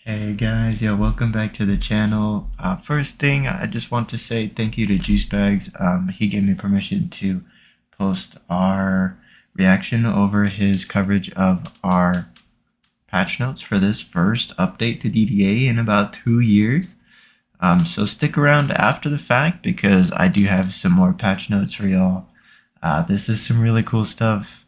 Hey guys, yeah, welcome back to the channel. First thing, I just want to say thank you to Juicebags. He gave me permission to post our reaction over his coverage of our patch notes for this first update to DDA in about 2 years. So stick around after the fact because I do have some more patch notes for y'all. This is some really cool stuff.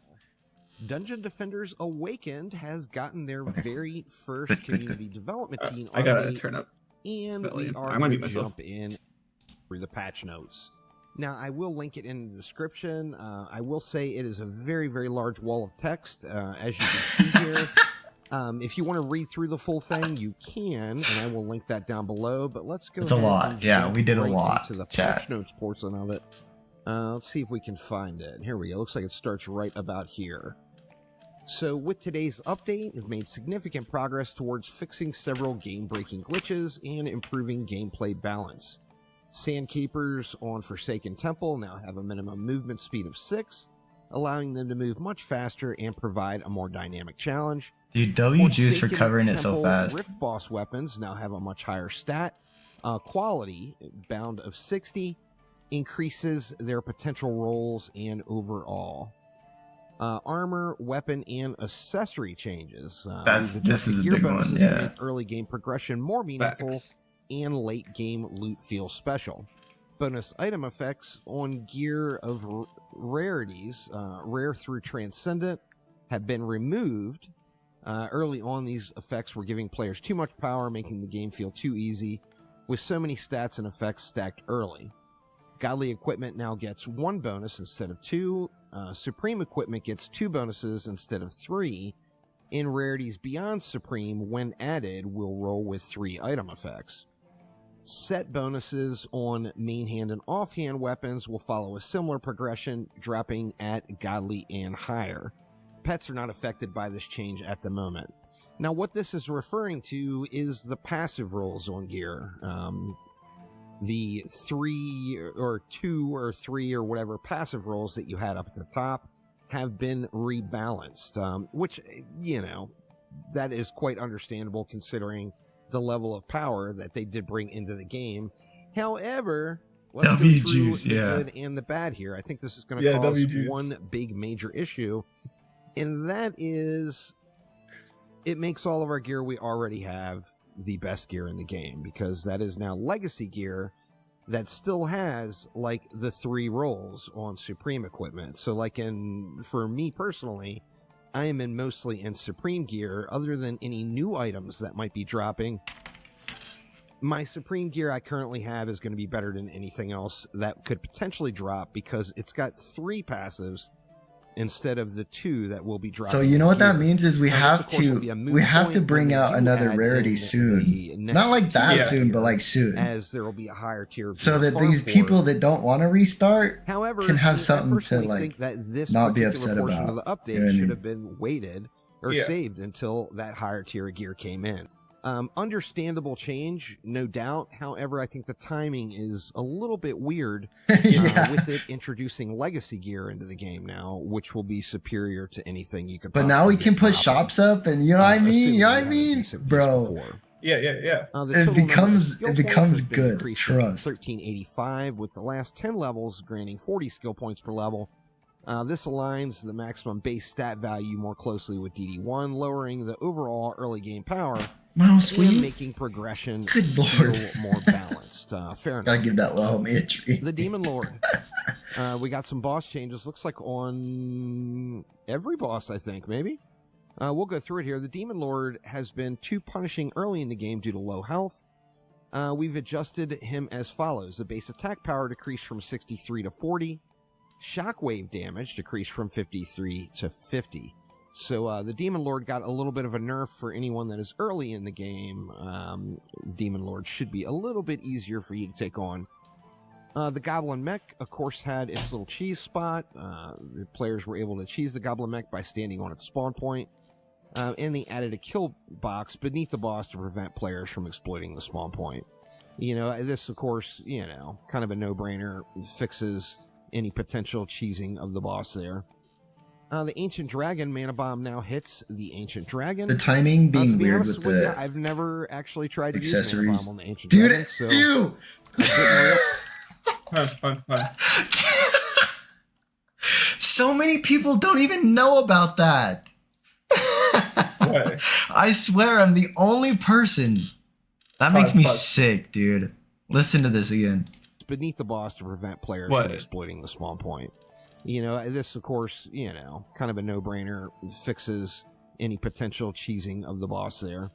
Dungeon Defenders Awakened has gotten their very first Good. community development team I gotta update, turn up. and we are I'm gonna going mute to myself. jump in through the patch notes. Now, I will link it in the description. I will say it is a very, very large wall of text, as you can see here. If you want to read through the full thing, you can, and I will link that down below. But let's go It's ahead a lot. and Yeah, jump we did a right lot, into the chat. patch notes portion of it. Let's see if we can find it. Here we go. Looks like it starts right about here. So with today's update, it made significant progress towards fixing several game-breaking glitches and improving gameplay balance. Sandkeepers on Forsaken Temple now have a minimum movement speed of 6, allowing them to move much faster and provide a more dynamic challenge. Dude, W Juice for Forsaken covering it so Temple fast. Rift boss weapons now have a much higher stat. Quality, bound of 60, increases their potential rolls and overall. Armor, weapon, and accessory changes. This is a gear big one, bonuses yeah. to make early game progression more meaningful Facts. and late game loot feel special. Bonus item effects on gear of rarities, rare through transcendent, have been removed. Early on, these effects were giving players too much power, making the game feel too easy, with so many stats and effects stacked early. Godly equipment now gets 1 bonus instead of 2. Supreme equipment gets 2 bonuses instead of 3. And rarities beyond Supreme, when added, will roll with 3 item effects. Set bonuses on main hand and offhand weapons will follow a similar progression, dropping at Godly and higher. Pets are not affected by this change at the moment. Now, what this is referring to is the passive rolls on gear. The 3 or 2 or 3 or whatever passive rolls that you had up at the top have been rebalanced, which, you know, that is quite understandable considering the level of power that they did bring into the game. However, let's go through the good and the bad here. I think this is going to cause one big major issue, and that is it makes all of our gear we already have the best gear in the game, because that is now legacy gear that still has like the 3 rolls on Supreme equipment. So like for me personally, I am mostly in Supreme gear. Other than any new items that might be dropping, my Supreme gear I currently have is going to be better than anything else that could potentially drop, because it's got 3 passives instead of the 2 that will be dropping. So you know what that means is we have to bring out another rarity soon. Not like that soon, but like soon. As there will be a higher tier. So that these people that don't want to restart can have something to like that this not be upset portion about. Of the update You know what I mean? should have been waited or saved until that higher tier of gear came in. Understandable change, no doubt. However, I think the timing is a little bit weird with it introducing legacy gear into the game now, which will be superior to anything you could. But now we can put shops up, and you know what I mean? You know what I mean, bro? Yeah. It becomes good. Trust. 1385 with the last 10 levels granting 40 skill points per level. This aligns the maximum base stat value more closely with DD1, lowering the overall early game power. Wow, sweet. And making progression Good Lord. feel more balanced. Fair enough. Gotta give that little entry. The Demon Lord. We got some boss changes. Looks like on every boss, I think, maybe. We'll go through it here. The Demon Lord has been too punishing early in the game due to low health. We've adjusted him as follows. The base attack power decreased from 63 to 40. Shockwave damage decreased from 53 to 50. So the Demon Lord got a little bit of a nerf for anyone that is early in the game. The Demon Lord should be a little bit easier for you to take on. The Goblin Mech, of course, had its little cheese spot. The players were able to cheese the Goblin Mech by standing on its spawn point. And they added a kill box beneath the boss to prevent players from exploiting the spawn point. You know, this, of course, you know, kind of a no-brainer, fixes any potential cheesing of the boss there. The Ancient Dragon Mana Bomb now hits the Ancient Dragon. The timing being to be weird honest with the you, I've never actually tried to use Mana accessories. Bomb on the Ancient Dude, Dragon, so ew! Fun. So many people don't even know about that. What? I swear I'm the only person. That makes me Pause. sick, dude. Listen to this again. beneath the boss to prevent players What? from exploiting the spawn point. You know, this, of course, you know, kind of a no-brainer, fixes any potential cheesing of the boss there.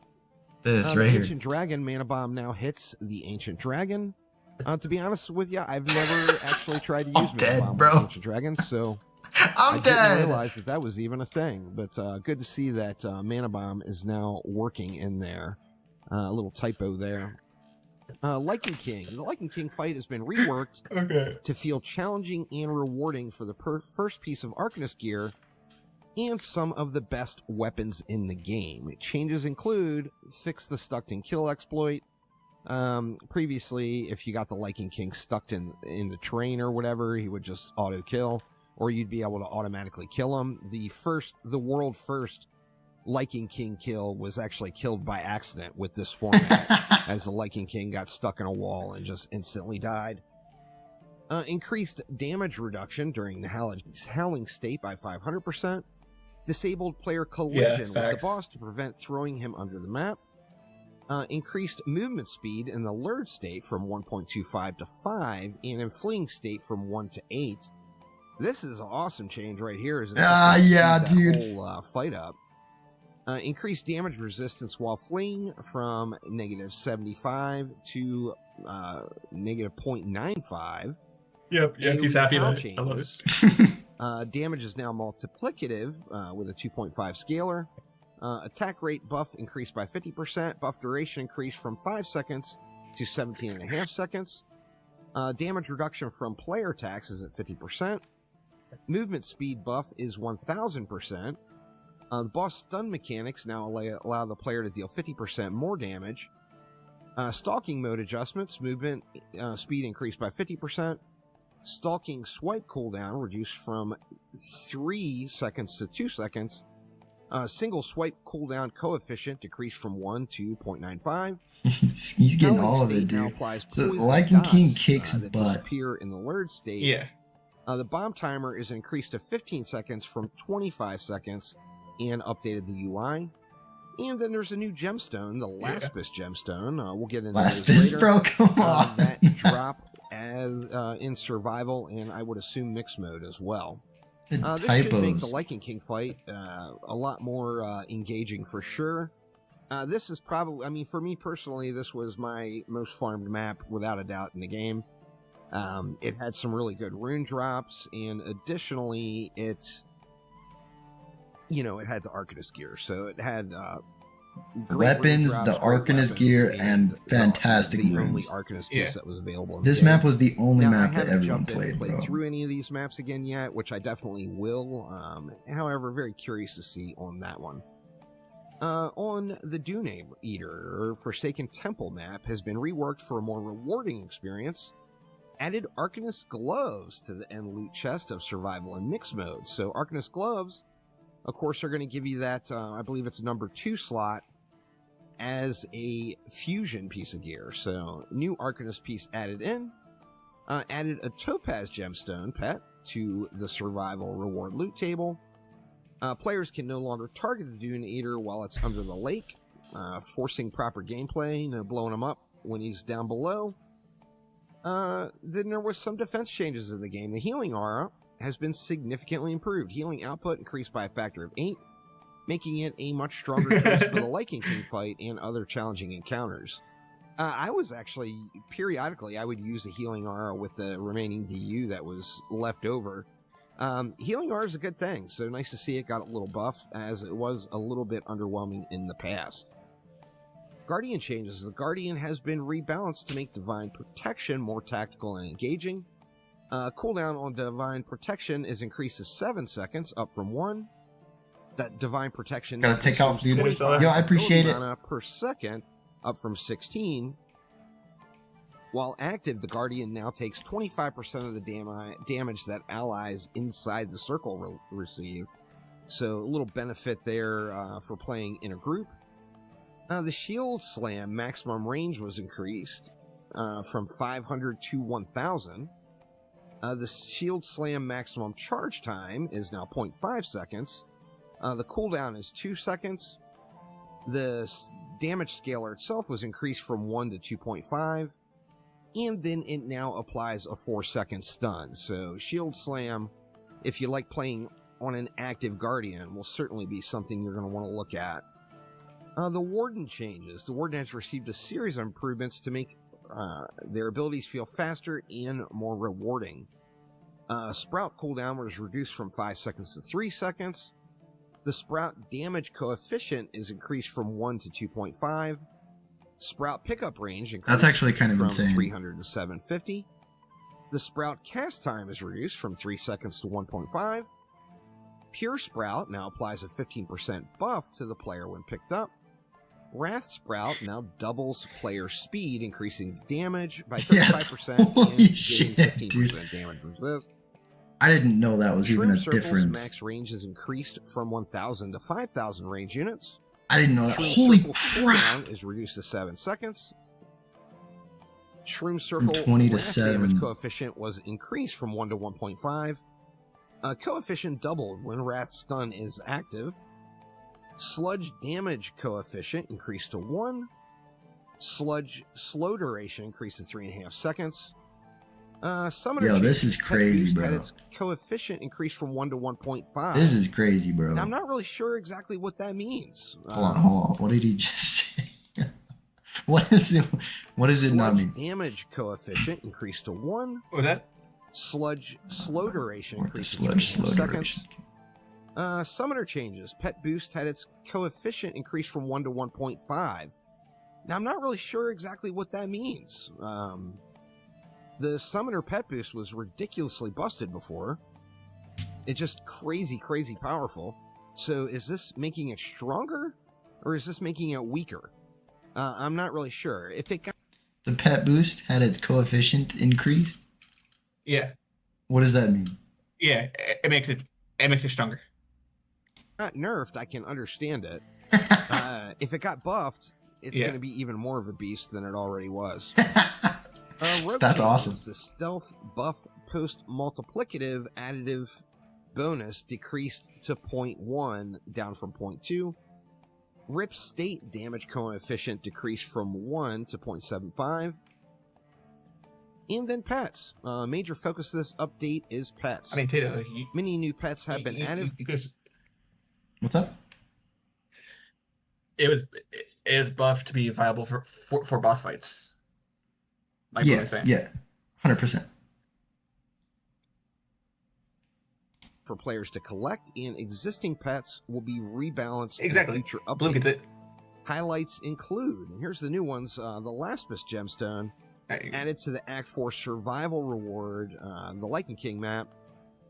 This The right here. Ancient Dragon Mana Bomb now hits the Ancient Dragon. To be honest with you, I've never actually tried to use Mana dead, Bomb bro. on the Ancient Dragon, so I'm I didn't dead. realize that was even a thing. But good to see that Mana Bomb is now working in there. A little typo there. Lichen King. The Lichen King fight has been reworked to feel challenging and rewarding for the first piece of Arcanist gear and some of the best weapons in the game. Changes include fix the stuck and kill exploit. Previously, if you got the Lichen King stuck in the terrain or whatever, he would just auto kill, or you'd be able to automatically kill him. The world first Lichen King kill was actually killed by accident with this format, as the Lichen King got stuck in a wall and just instantly died. Increased damage reduction during the howling state by 500%. Disabled player collision with the boss to prevent throwing him under the map. Increased movement speed in the lured state from 1.25 to 5, and in fleeing state from 1 to 8. This is an awesome change right here. Yeah, dude. Whole fight up. Increased damage resistance while fleeing from negative 75 to negative 0.95. Yep, he's happy about it. I love it. Damage is now multiplicative with a 2.5 scalar. Attack rate buff increased by 50%. Buff duration increased from 5 seconds to 17.5 seconds. Damage reduction from player attacks is at 50%. Movement speed buff is 1000%. The boss stun mechanics now allow the player to deal 50% more damage. Stalking mode adjustments, movement speed increased by 50%. Stalking swipe cooldown reduced from 3 seconds to 2 seconds. Single swipe cooldown coefficient decreased from 1 to 0.95. He's getting all of it, now dude. applies The poison Lichen King dots, kicks that butt. disappear in the lured state. Yeah. The bomb timer is increased to 15 seconds from 25 seconds and updated the UI. And then there's a new gemstone, the Laspis gemstone. We'll get into those Laspis, later. bro, come on. That drop as in survival and I would assume mixed mode as well. This should make the Lichen King fight a lot more engaging for sure. This is probably, I mean, for me personally, this was my most farmed map without a doubt in the game. It had some really good rune drops, and additionally, it had the Arcanist gear, so it had great weapons, rune drops, the great Arcanist weapons, gear, and fantastic the only runes. Arcanist piece that was available. In This the game. map was the only Now, map I that haven't everyone jumped in and played, bro. through any of these maps again yet, which I definitely will. However, very curious to see on that one. On the Dune Eater, or Forsaken Temple map, has been reworked for a more rewarding experience. Added Arcanist gloves to the end loot chest of survival and mixed mode. So Arcanist gloves, of course, are going to give you that, I believe it's number 2 slot as a fusion piece of gear. So new Arcanist piece added in. Added a Topaz gemstone pet to the survival reward loot table. Players can no longer target the Dune Eater while it's under the lake, forcing proper gameplay, blowing him up when he's down below. Then there was some defense changes in the game. The healing aura has been significantly improved. Healing output increased by a factor of 8, making it a much stronger choice for the Lichen King fight and other challenging encounters. I was actually, periodically, I would use a healing aura with the remaining DU that was left over. Healing aura is a good thing, so nice to see it got a little buff, as it was a little bit underwhelming in the past. Guardian changes. The Guardian has been rebalanced to make Divine Protection more tactical and engaging. Cooldown on Divine Protection is increased to 7 seconds, up from 1. That Divine Protection Gotta take off, dude. 25 Yo, I appreciate it. mana per second, up from 16. While active, the Guardian now takes 25% of the damage that allies inside the circle receive, So a little benefit there for playing in a group. The Shield Slam maximum range was increased from 500 to 1,000. The Shield Slam maximum charge time is now 0.5 seconds. The cooldown is 2 seconds. The damage scalar itself was increased from 1 to 2.5. And then it now applies a 4-second stun. So Shield Slam, if you like playing on an active Guardian, will certainly be something you're going to want to look at. The Warden changes. The Warden has received a series of improvements to make their abilities feel faster and more rewarding. Sprout cooldown was reduced from 5 seconds to 3 seconds. The Sprout damage coefficient is increased from 1 to 2.5. Sprout pickup range increased That's actually kind of from insane. 300 to 750. The Sprout cast time is reduced from 3 seconds to 1.5. Pure Sprout now applies a 15% buff to the player when picked up. Wrath Sprout now doubles player speed, increasing damage by 35% holy and giving shit, 15% dude. damage resist. I didn't know that was even Shroom a Circle's difference. max range is increased from 1,000 to 5,000 range units. I didn't know that. Shroom Holy Circle's crap! cooldown is reduced to 7 seconds. Shroom Circle 20 to wrath 7. damage coefficient was increased from 1 to 1.5. Coefficient doubled when Wrath Stun is active. Sludge damage coefficient increased to 1. Sludge slow duration increased to 3.5 seconds. Summoner Yo, this changes. is Pet crazy, Boost bro. had its coefficient increased from 1 to 1.5. This is crazy, bro. Now, I'm not really sure exactly what that means. Hold on. What did he just say? What does it not mean? Sludge damage coefficient increased to 1. What was that? Sludge slow duration Or the increased to sludge 3.5 slow seconds. duration. Summoner changes. Pet Boost had its coefficient increased from 1 to 1.5. Now, I'm not really sure exactly what that means. The Summoner Pet Boost was ridiculously busted before. It's just crazy, crazy powerful. So is this making it stronger? Or is this making it weaker? I'm not really sure. If it got... The pet boost had its coefficient increased? Yeah. What does that mean? Yeah. It makes it stronger. Not nerfed, I can understand it. If it got buffed, it's going to be even more of a beast than it already was. Rogue That's changes. awesome. The stealth buff post multiplicative additive bonus decreased to 0.1, down from 0.2. Rip state damage coefficient decreased from 1 to 0.75. And then pets. Major focus of this update is pets. I mean, Tato, Many new pets have been added. What's up? It is buffed to be viable for boss fights. Like what I was saying. Yeah, 100%. For players to collect, and existing pets will be rebalanced Exactly. in future Blue gets updates. it. Highlights include, and here's the new ones, the Laspis gemstone added to the Act 4 survival reward, the Lycan King map.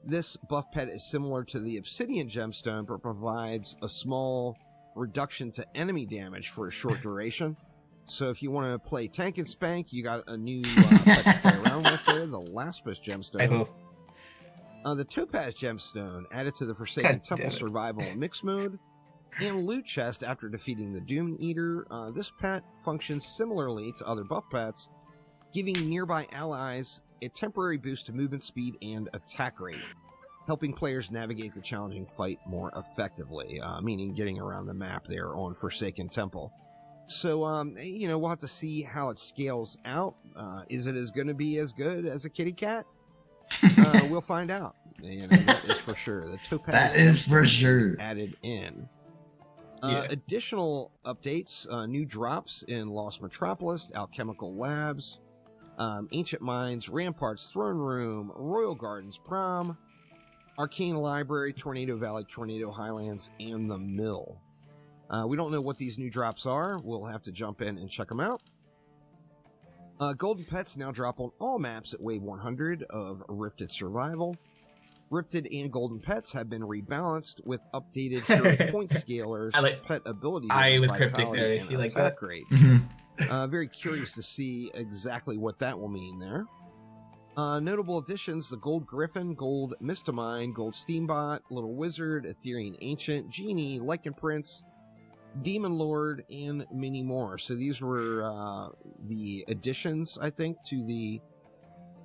This buff pet is similar to the Obsidian gemstone, but provides a small reduction to enemy damage for a short duration. So if you want to play tank and spank, you got a new pet to play around with there, the Laspis gemstone. The Topaz gemstone added to the Forsaken Temple survival mix mode, and loot chest after defeating the Doom Eater. This pet functions similarly to other buff pets, giving nearby allies a temporary boost to movement speed and attack rate, helping players navigate the challenging fight more effectively, meaning getting around the map there on Forsaken Temple. So, we'll have to see how it scales out. Is it going to be as good as a kitty cat? We'll find out. That is for sure. The Topaz That is for sure. added in. Additional updates, new drops in Lost Metropolis, Alchemical Labs, Ancient Mines, Ramparts, Throne Room, Royal Gardens, Prom, Arcane Library, Tornado Valley, Tornado Highlands, and The Mill. We don't know what these new drops are. We'll have to jump in and check them out. Golden Pets now drop on all maps at Wave 100 of Rifted Survival. Rifted and Golden Pets have been rebalanced with updated hero point scalars, pet ability, I was vitality, cryptic there. and You like attack that? rates. Mhm. Very curious to see exactly what that will mean there. Notable additions: the Gold Griffin, Gold Mistamine, Gold Steambot, Little Wizard, Ethereal Ancient, Genie, Lycan Prince, Demon Lord, and many more. So these were the additions, I think, to the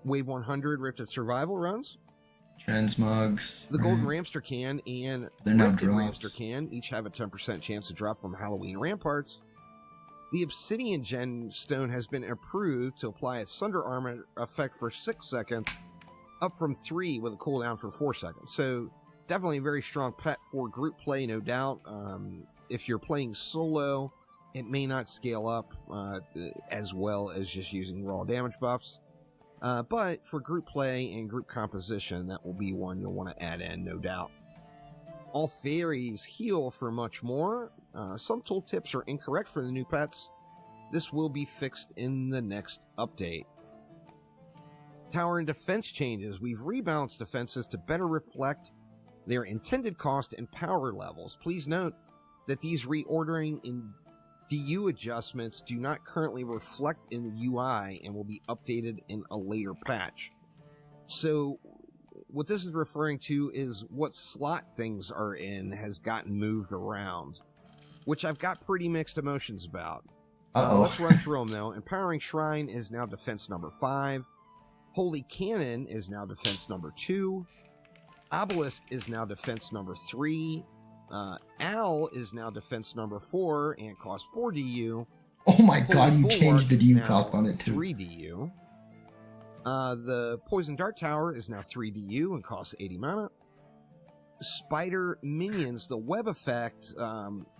Wave 100 Rifted Survival runs. Transmogs. The Golden Ramster Can and They're now Rifted drops. Ramster Can each have a 10% chance to drop from Halloween Ramparts. The Obsidian Gemstone has been improved to apply its Sunder Armor effect for 6 seconds, up from 3 with a cooldown for 4 seconds. So definitely a very strong pet for group play, no doubt. If you're playing solo, it may not scale up as well as just using raw damage buffs. But for group play and group composition, that will be one you'll want to add in, no doubt. All fairies heal for much more. Some tooltips are incorrect for the new pets. This will be fixed in the next update. Tower and defense changes. We've rebalanced defenses to better reflect their intended cost and power levels. Please note that these reordering and DU adjustments do not currently reflect in the UI and will be updated in a later patch. So what this is referring to is what slot things are in has gotten moved around, which I've got pretty mixed emotions about. Let's run through them, though. Empowering Shrine is now defense number 5. Holy Cannon is now defense number 2. Obelisk is now defense number 3. Owl is now defense number 4 and costs 4 DU. Oh my god, you Bulwark changed the is DU now cost on it too. 3 DU. The Poison Dart Tower is now 3 DU and costs 80 mana. Spider Minions, the web effect,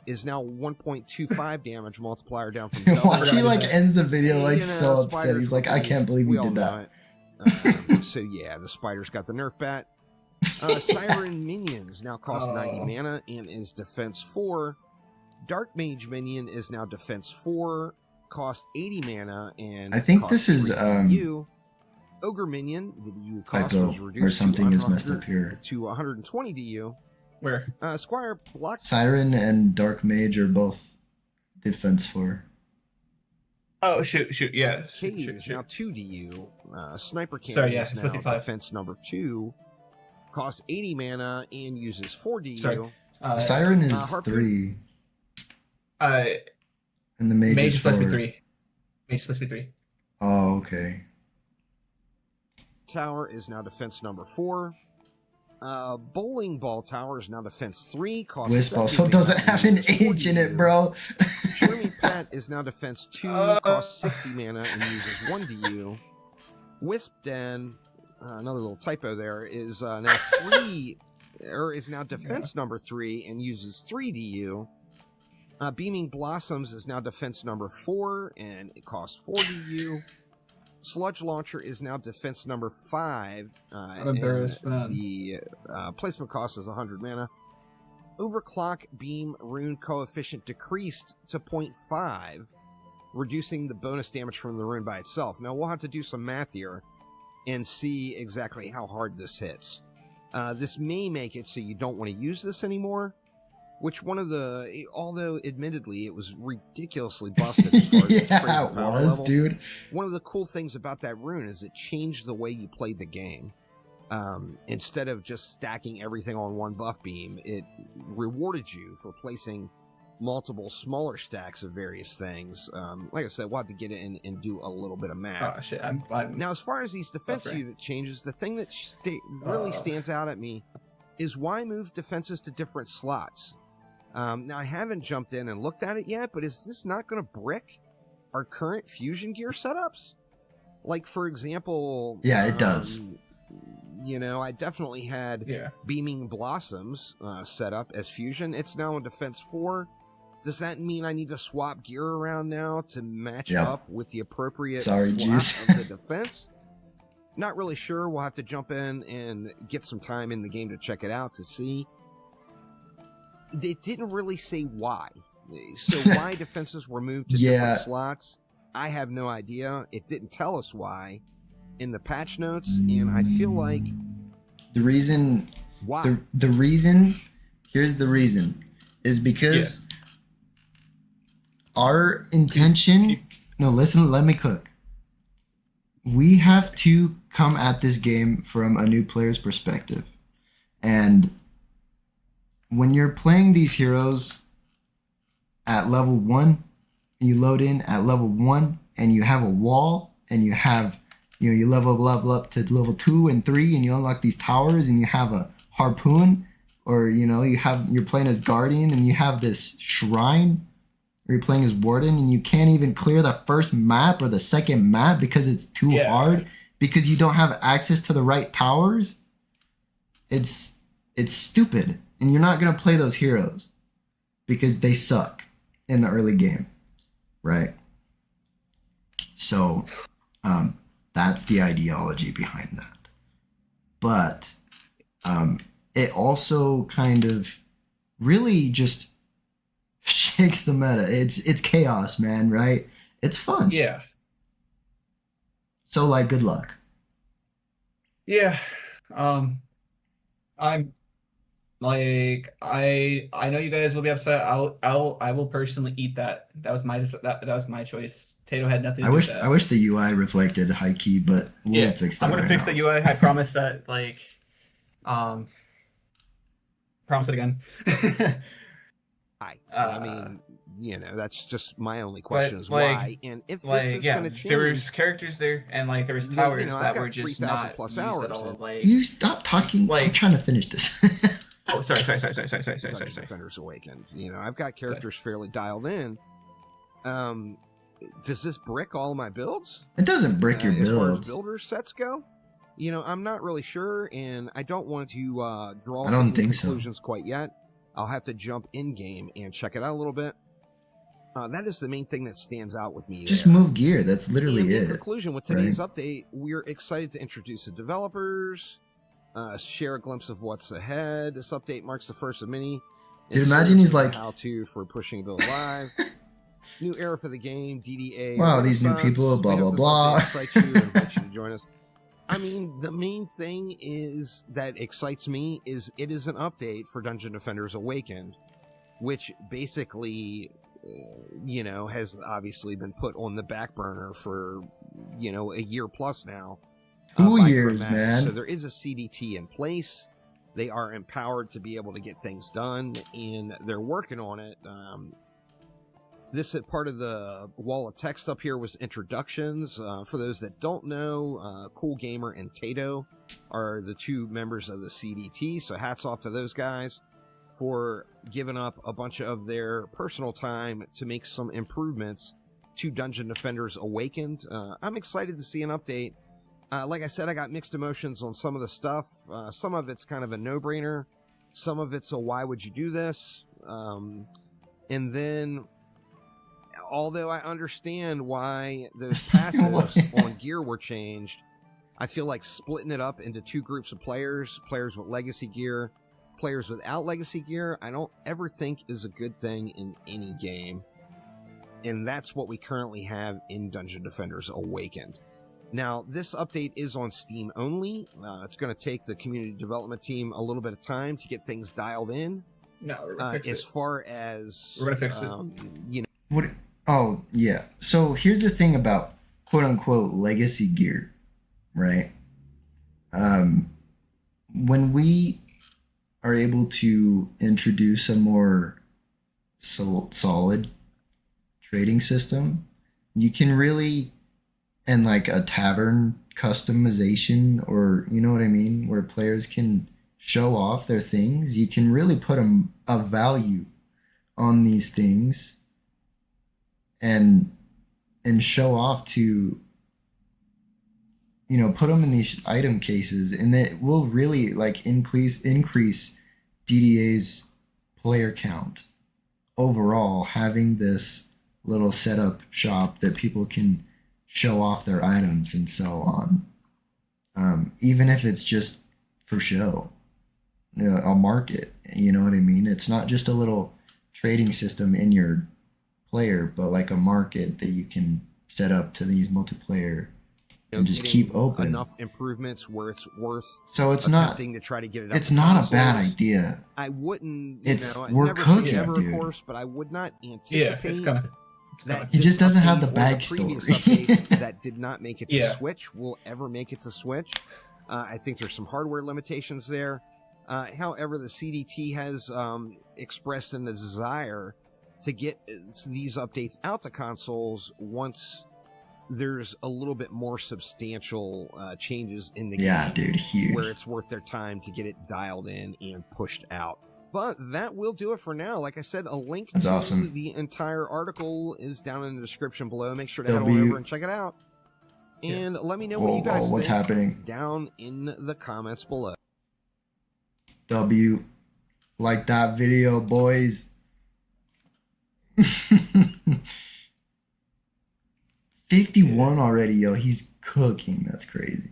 is now 1.25 damage multiplier down from double. Watch, he like ends the video like You know, so upset. spiders He's like, are I can't believe we we all did know that. it. So yeah, the spider's got the nerf bat. Siren Minions now cost 90 mana and is defense 4. Dark Mage Minion is now defense 4, cost 80 mana, and I think costs this is 3 DU. Ogre Minion, the DU cost typo was reduced or something to is messed up here. to 120 DU. Where? Squire Block Siren and Dark Mage are both defense 4. Oh, shoot, yes. Cave is now 2 DU. Sniper Cannon Sorry, yeah, is it's now 55. defense number 2, costs 80 mana, and uses 4 DU. Sorry. Siren is Harpoon? 3. And the Mage, Mage is is supposed 4. to be 3. Mage is supposed to be 3. Oh, okay. Tower is now defense number 4. Bowling Ball Tower is now defense 3. Costs Wisp 70 also mana, doesn't and have an uses 4 H in it, DU. bro. Charming Pet is now defense 2. Costs 60 mana and uses 1 DU. Wisp Den, another little typo there, is now 3, or is now defense number 3 and uses 3 DU. Beaming Blossoms is now defense number 4 and it costs 4 DU. Sludge Launcher is now defense number 5. And the placement cost is 100 mana. Overclock Beam Rune Coefficient decreased to 0.5, reducing the bonus damage from the rune by itself. Now, we'll have to do some math here and see exactly how hard this hits. This may make it so you don't want to use this anymore, which although admittedly it was ridiculously busted as far as its Yeah, crazy it power was, level, dude. one of the cool things about that rune is it changed the way you played the game. Instead of just stacking everything on one buff beam, it rewarded you for placing multiple smaller stacks of various things. Like I said, we'll have to get in and do a little bit of math. Oh, shit. Now, as far as these defense unit changes, the thing that really stands out at me is why move defenses to different slots. Now, I haven't jumped in and looked at it yet, but is this not going to brick our current fusion gear setups? Like, for example... Yeah, it does. I definitely had Beaming Blossoms set up as fusion. It's now in defense 4. Does that mean I need to swap gear around now to match up with the appropriate slot of the defense? Not really sure. We'll have to jump in and get some time in the game to check it out to see. It didn't really say why. So why defenses were moved to different slots, I have no idea. It didn't tell us why in the patch notes, and I feel like the reason why the reason here's the reason is because our intention let me cook. We have to come at this game from a new player's perspective. And when you're playing these heroes at level 1, you load in at level 1 and you have a wall and you have, you level up to level 2 and 3 and you unlock these towers and you have a harpoon, or you're playing as guardian and you have this shrine, or you're playing as warden and you can't even clear the first map or the second map because it's too hard, because you don't have access to the right towers. It's stupid, and you're not going to play those heroes because they suck in the early game, right? So that's the ideology behind that. But it also kind of really just shakes the meta. It's chaos, man, right? It's fun. Yeah. So, like, good luck. Yeah. I'm like, I know you guys will be upset. I will personally eat that. That was my choice. Tato had nothing to do with that. I wish the UI reflected high key, but we'll fix that. I'm gonna fix the UI. I promise that. Promise it again. I mean, that's just my only question is why. And if this is going to change, there was characters there, and there was towers that were just 3,000 not plus used hours. at all. You stop talking. I'm trying to finish this. Oh, sorry. Defenders Awakened. I've got characters fairly dialed in. Does this brick all my builds? It doesn't brick your builds. As far as builder sets go, I'm not really sure, and I don't want to draw any conclusions quite yet. I'll have to jump in game and check it out a little bit. That is the main thing that stands out with me. Just move gear. That's literally it. In conclusion, with today's update, we're excited to introduce the developers, share a glimpse of what's ahead. This update marks the first of many. Dude, imagine he's like, how-to for pushing build live. New era for the game, DDA. Wow, these new people, blah, blah, blah. Excite you and invite you to join us. I mean, the main thing that excites me is it is an update for Dungeon Defenders Awakened, which basically, has obviously been put on the back burner for, a year plus now. 2 years, man. So there is a CDT in place. They are empowered to be able to get things done, and they're working on it. This part of the wall of text up here was introductions. For those that don't know, Cool Gamer and Tato are the two members of the CDT, so hats off to those guys for giving up a bunch of their personal time to make some improvements to Dungeon Defenders Awakened. I'm excited to see an update. Like I said, I got mixed emotions on some of the stuff. Some of it's kind of a no-brainer. Some of it's a why would you do this? And then, although I understand why those passives on gear were changed, I feel like splitting it up into two groups of players with legacy gear, players without legacy gear, I don't ever think is a good thing in any game. And that's what we currently have in Dungeon Defenders Awakened. Now, this update is on Steam only. It's going to take the community development team a little bit of time to get things dialed in. No, we're going to fix it. As far as... We're going to fix it. What? Oh, yeah. So here's the thing about quote-unquote legacy gear, right? When we are able to introduce a more solid trading system, you can really, and like a tavern customization, or you know what I mean, where players can show off their things, you can really put a value on these things and show off to, put them in these item cases, and that will really like increase DDA's player count overall, having this little setup shop that people can show off their items and so on, even if it's just for show, a market, you know what I mean? It's not just a little trading system in your player, but like a market that you can set up to these multiplayer and just keep open. Enough improvements where it's worth. So it's not to try to get it. It's not a bad idea. I wouldn't. We're cooking, never, dude. Of course, but I would not anticipate. Yeah, it's gonna. that He just this doesn't have the update or previous backstory. updates that did not make it to Yeah. Switch will ever make it to Switch. I think there's some hardware limitations there. However, the CDT has expressed a desire to get these updates out to consoles once there's a little bit more substantial changes in the Yeah, game, dude, huge. where it's worth their time to get it dialed in and pushed out. But that will do it for now. Like I said, a link That's to awesome. the entire article is down in the description below. Make sure to head on W- over and check it out. And let me know what you Oh, guys what's think happening? down in the comments below. W, like that video, boys. 51 already, yo. He's cooking. That's crazy.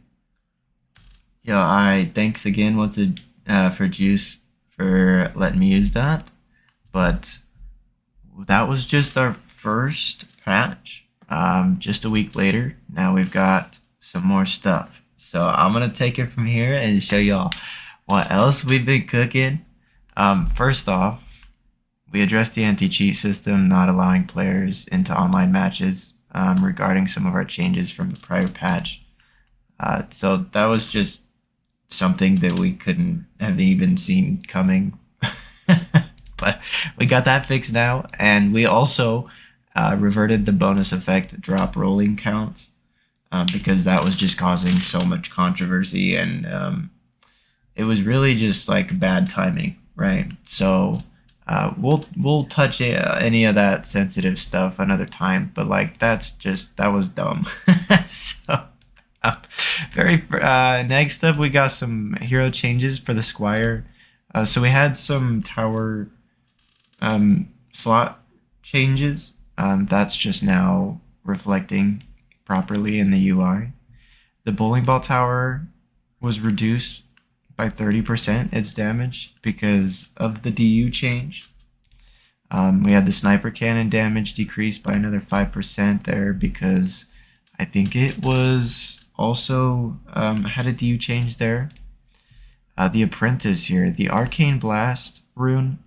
Yo, alright. Thanks again for Juice for letting me use that. But that was just our first patch. Just a week later, now we've got some more stuff. So I'm gonna take it from here and show y'all what else we've been cooking. First off, we addressed the anti-cheat system not allowing players into online matches regarding some of our changes from the prior patch. So that was just something that we couldn't have even seen coming. But we got that fixed now, and we also reverted the bonus effect drop rolling counts because that was just causing so much controversy, and it was really just like bad timing, right? So we'll touch any of that sensitive stuff another time, but like that was dumb. So next up we got some hero changes for the Squire. So we had some tower slot changes. That's just now reflecting properly in the UI. The bowling ball tower was reduced by 30% its damage because of the DU change. We had the sniper cannon damage decreased by another 5% there because I think it was also had a DU change there. The Apprentice here, the Arcane Blast rune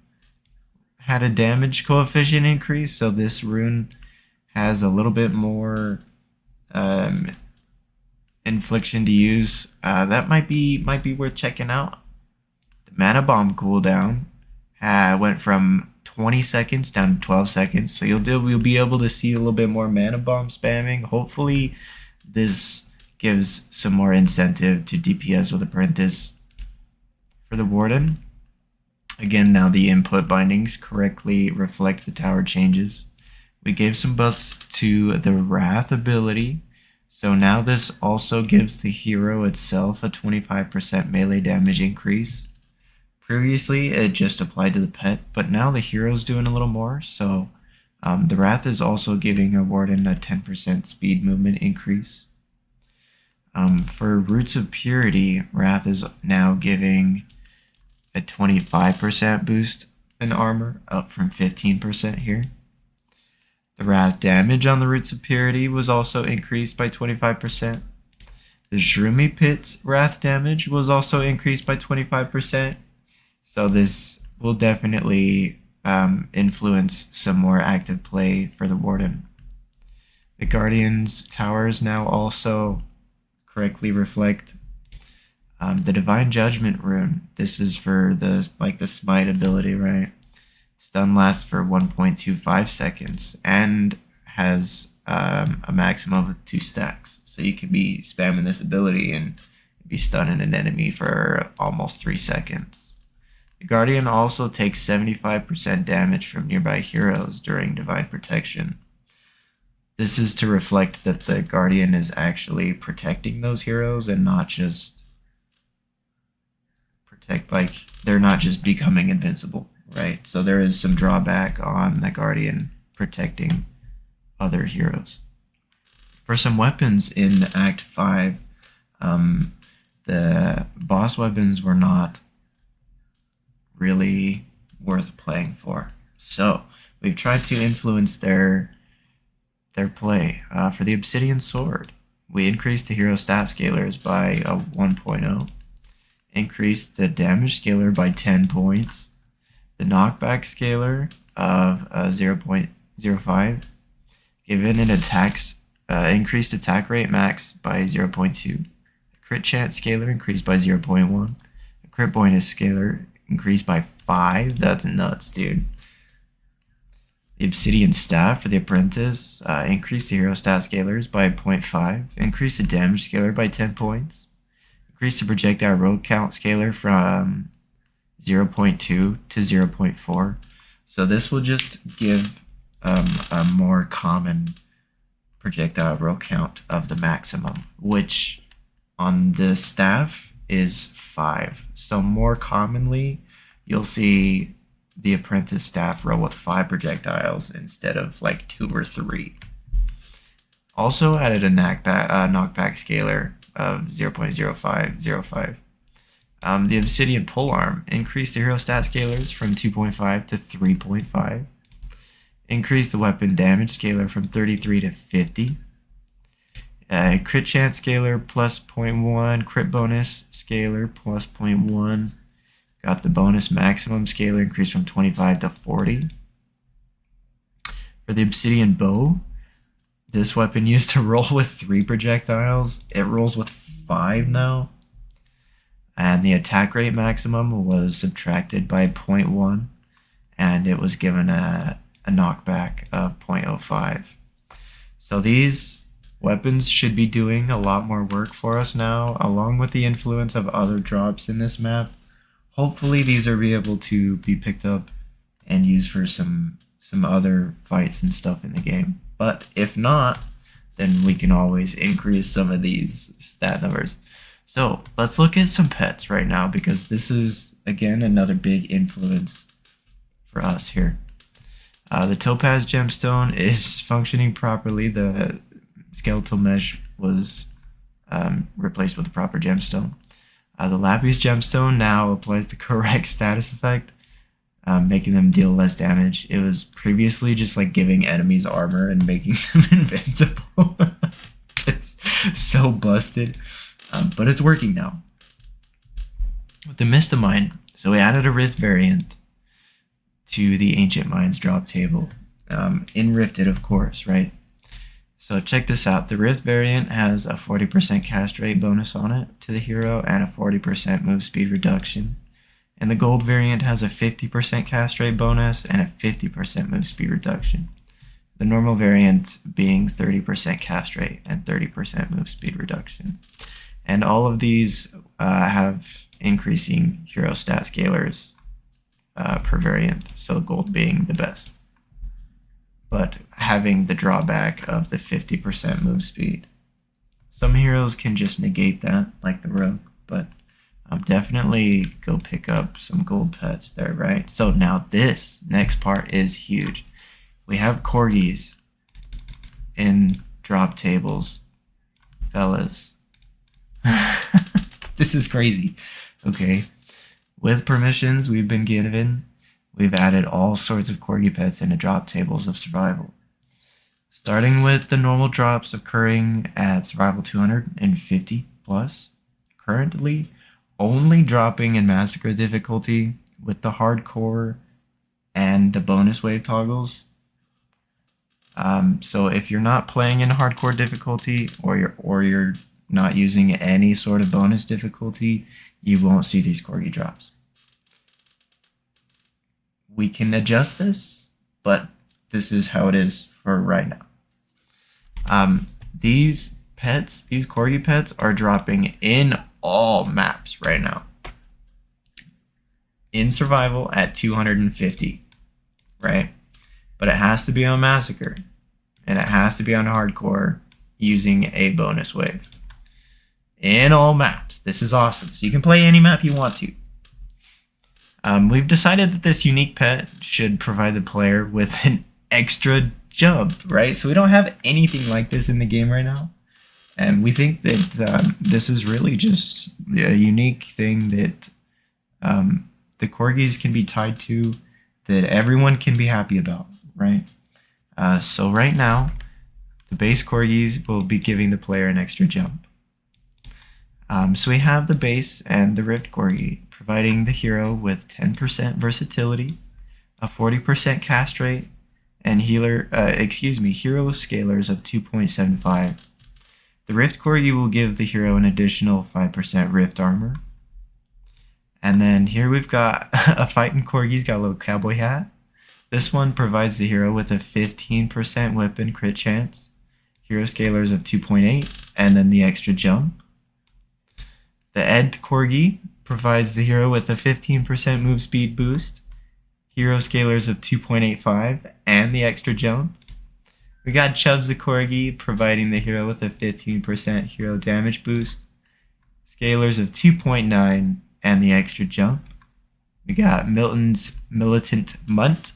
had a damage coefficient increase, so this rune has a little bit more infliction to use. That might be worth checking out. The mana bomb cooldown went from 20 seconds down to 12 seconds, so you'll be able to see a little bit more mana bomb spamming. Hopefully this gives some more incentive to DPS with Apprentice. For the Warden, again, now the input bindings correctly reflect the tower changes. We gave some buffs to the Wrath ability, so now this also gives the hero itself a 25% melee damage increase. Previously, it just applied to the pet, but now the hero's doing a little more, so the Wrath is also giving a Warden a 10% speed movement increase. For Roots of Purity, Wrath is now giving a 25% boost in armor, up from 15% here. The Wrath damage on the Roots of Purity was also increased by 25%. The Shroomy Pit's Wrath damage was also increased by 25%. So this will definitely influence some more active play for the Warden. The Guardian's towers now also correctly reflect the Divine Judgment rune. This is for the smite ability, right? Stun lasts for 1.25 seconds and has a maximum of 2 stacks. So you can be spamming this ability and be stunning an enemy for almost 3 seconds. The Guardian also takes 75% damage from nearby heroes during Divine Protection. This is to reflect that the Guardian is actually protecting those heroes and not just they're not just becoming invincible, right? So there is some drawback on the Guardian protecting other heroes. For some weapons in Act 5, the boss weapons were not really worth playing for. So we've tried to influence their play. For the Obsidian Sword, we increased the hero stat scalars by a 1.0. Increased the damage scalar by 10 points, the knockback scalar of 0.05, given an increased attack rate max by 0.2. Crit chance scalar increased by 0.1. A crit bonus scalar increased by 5. That's nuts, dude. The obsidian staff for the apprentice increased the hero stat scalars by 0.5. Increased the damage scalar by 10 points. Increased the projectile roll count scalar from 0.2 to 0.4. So this will just give a more common projectile roll count of the maximum, which on the staff is 5. So more commonly, you'll see the apprentice staff roll with 5 projectiles instead of like 2 or 3. Also added a knockback scalar of 0.0505. The obsidian polearm increased the hero stat scalars from 2.5 to 3.5. Increased the weapon damage scalar from 33 to 50. Crit chance scalar plus 0.1. Crit bonus scalar plus 0.1. Got the bonus maximum scalar increased from 25 to 40. For the obsidian bow, this weapon used to roll with 3 projectiles. It rolls with 5 now. And the attack rate maximum was subtracted by 0.1. And it was given a knockback of 0.05. So these weapons should be doing a lot more work for us now, along with the influence of other drops in this map. Hopefully these are able to be picked up and used for some other fights and stuff in the game. But if not, then we can always increase some of these stat numbers. So let's look at some pets right now, because this is, again, another big influence for us here. The topaz gemstone is functioning properly. The skeletal mesh was replaced with a proper gemstone. The lapis gemstone now applies the correct status effect, making them deal less damage. It was previously just like giving enemies armor and making them invincible. It's so busted, but it's working now. With the Mist of Mine, so we added a Rift variant to the Ancient Mines drop table, in Rifted, of course, right? So check this out. The Rift variant has a 40% cast rate bonus on it to the hero and a 40% move speed reduction. And the Gold variant has a 50% cast rate bonus and a 50% move speed reduction. The normal variant being 30% cast rate and 30% move speed reduction. And all of these have increasing hero stat scalars per variant, so Gold being the best, but having the drawback of the 50% move speed. Some heroes can just negate that, like the Rogue, but definitely go pick up some gold pets there, right? So now this next part is huge. We have corgis in drop tables, fellas. This is crazy. Okay, with permissions we've been given, we've added all sorts of corgi pets into drop tables of survival. Starting with the normal drops occurring at survival 250 plus, currently only dropping in massacre difficulty with the hardcore and the bonus wave toggles. So if you're not playing in hardcore difficulty, or you're not using any sort of bonus difficulty, you won't see these corgi drops. We can adjust this, but this is how it is for right now. These corgi pets are dropping in all maps right now. In survival at 250, right? But it has to be on massacre, and it has to be on hardcore using a bonus wave. In all maps. This is awesome. So you can play any map you want to. We've decided that this unique pet should provide the player with an extra jump, right? So we don't have anything like this in the game right now. And we think that this is really just a unique thing that the corgis can be tied to, that everyone can be happy about, right? So right now, the base corgis will be giving the player an extra jump. So we have the base and the Rift corgi, providing the hero with 10% versatility, a 40% cast rate, and hero scalars of 2.75. The Rift Corgi will give the hero an additional 5% Rift armor. And then here we've got a fighting Corgi. He's got a little cowboy hat. This one provides the hero with a 15% weapon crit chance, hero scalars of 2.8, and then the extra jump. The Ed Corgi provides the hero with a 15% move speed boost, hero scalars of 2.85, and the extra jump. We got Chubbs the Corgi providing the hero with a 15% hero damage boost, scalars of 2.9, and the extra jump. We got Milton's Militant Munt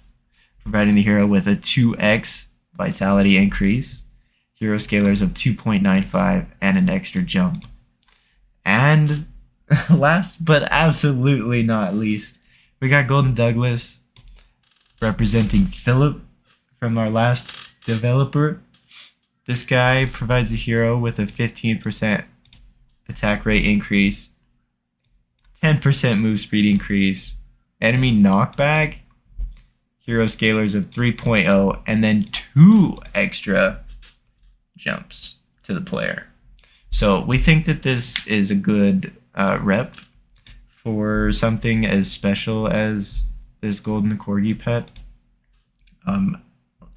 providing the hero with a 2x vitality increase, hero scalars of 2.95, and an extra jump. And last but absolutely not least, we got Golden Douglas representing Philip from our last developer. This guy provides the hero with a 15% attack rate increase, 10% move speed increase, enemy knockback, hero scalars of 3.0, and then 2 extra jumps to the player. So we think that this is a good rep for something as special as this Golden Corgi pet.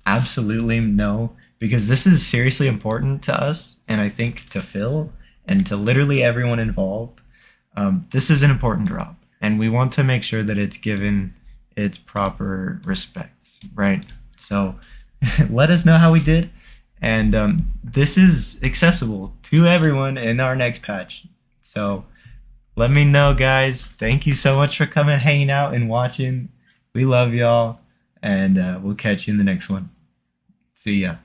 Absolutely no, because this is seriously important to us, and I think to Phil and to literally everyone involved. This is an important drop, and we want to make sure that it's given its proper respects, right? So let us know how we did, and this is accessible to everyone in our next patch. So let me know, guys. Thank you so much for coming, hanging out, and watching. We love y'all, and we'll catch you in the next one. See ya.